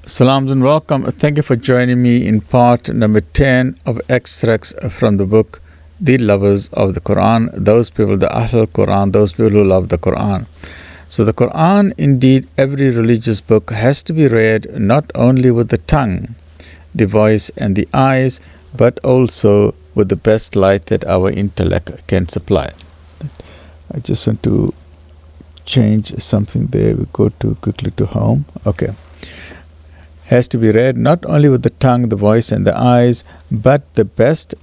Salams and welcome. Thank you for joining me in part number 10 of extracts from the book The Lovers of the Qur'an, those people, the Ahlul Qur'an, those people who love the Qur'an. So the Qur'an, indeed, every religious book has to be read not only with the tongue, the voice and the eyes, but also with the best light that our intellect can supply. I just want to change something there. We go quickly to home. Okay. Has to be read not only with the tongue, the voice and the eyes, but the best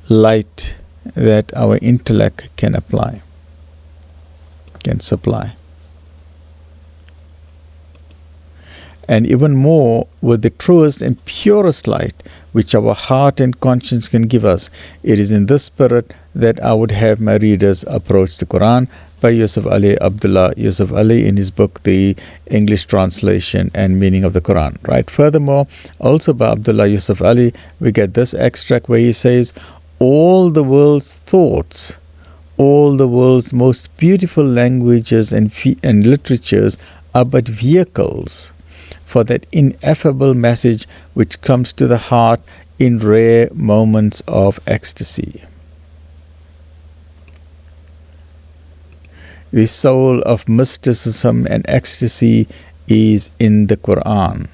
light that our intellect can supply. And even more with the truest and purest light which our heart and conscience can give us. It is in this spirit that I would have my readers approach the Quran, by Yusuf Ali Abdullah Yusuf Ali in his book The English Translation and Meaning of the Quran. Right. Furthermore, also by Abdullah Yusuf Ali, we get this extract where he says, all the world's thoughts, all the world's most beautiful languages and literatures are but vehicles for that ineffable message which comes to the heart in rare moments of ecstasy. The soul of mysticism and ecstasy is in the Qur'an.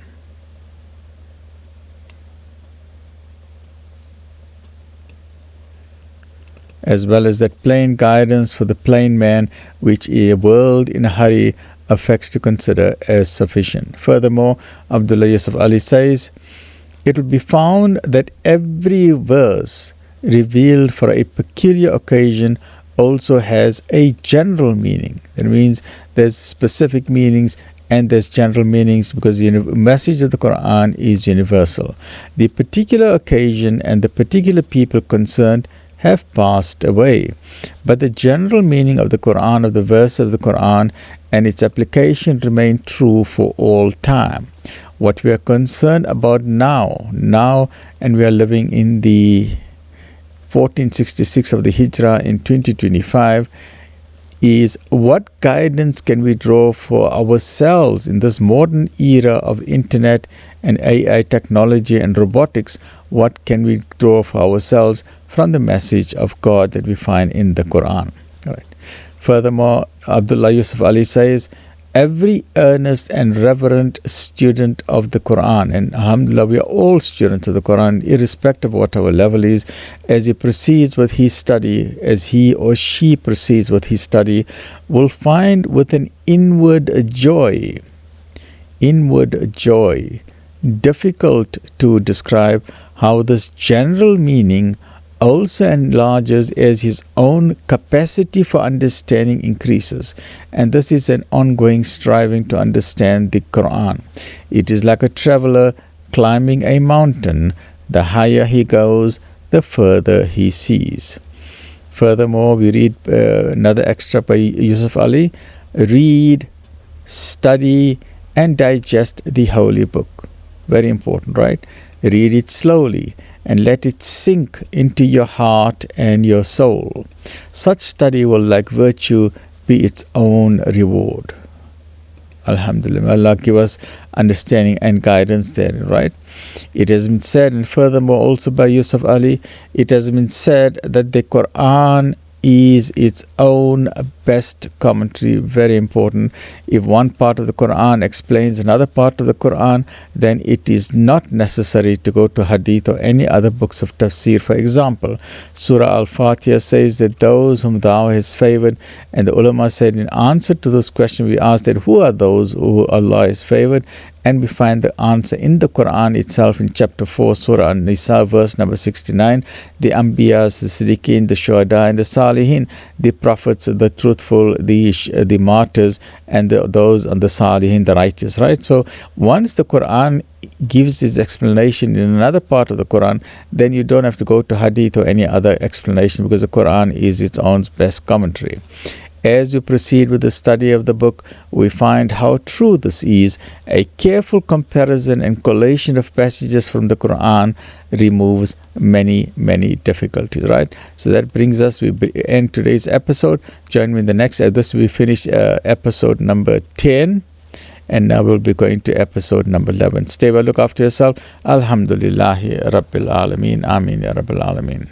As well as that plain guidance for the plain man, which a world in a hurry affects to consider as sufficient. Furthermore, Abdullah Yusuf Ali says, it will be found that every verse revealed for a peculiar occasion also has a general meaning. That means there's specific meanings and there's general meanings, because the message of the Quran is universal. The particular occasion and the particular people concerned have passed away, but the general meaning of the Quran, of the verse of the Quran and its application remain true for all time. What we are concerned about now, and we are living in the 1466 of the Hijrah in 2025, is what guidance can we draw for ourselves in this modern era of internet and AI technology and robotics? What can we draw for ourselves from the message of God that we find in the Quran? All right. Furthermore, Abdullah Yusuf Ali says, every earnest and reverent student of the Quran, and alhamdulillah, we are all students of the Quran, irrespective of what our level is, as he proceeds with his study, as he or she proceeds with his study, will find with an inward joy, difficult to describe, how this general meaning also enlarges as his own capacity for understanding increases. And this is an ongoing striving to understand the Quran. It is like a traveler climbing a mountain. The higher he goes, the further he sees. Furthermore, we read another extract by Yusuf Ali. Read, study and digest the holy book. Very important, right? Read it slowly and let it sink into your heart and your soul. Such study will, like virtue, be its own reward. Alhamdulillah, Allah give us understanding and guidance there, right? It has been said, and furthermore also by Yusuf Ali, it has been said that the Quran is its own best commentary. Very important. If one part of the Quran explains another part of the Quran, then it is not necessary to go to Hadith or any other books of tafsir. For example, Surah Al-Fatiha says that those whom thou hast favored, and the ulama said in answer to those questions, we asked that who are those who Allah has favored, and we find the answer in the Quran itself in chapter 4, Surah An-Nisa, verse number 69. The Anbiyas, the Siddiqeen, the Shuhada and the Salihin, the prophets, the truthful, the martyrs, and those and the Salihin, the righteous, right? So once the Quran gives its explanation in another part of the Quran, then you don't have to go to Hadith or any other explanation, because the Quran is its own best commentary. As we proceed with the study of the book, we find how true this is. A careful comparison and collation of passages from the Qur'an removes many, many difficulties, right? So that brings us, we end today's episode. Join me in the next. This we finished episode number 10. And now we'll be going to episode number 11. Stay well, look after yourself. Alhamdulillahi Rabbil Alameen. Ameen Ya Rabbil Alameen.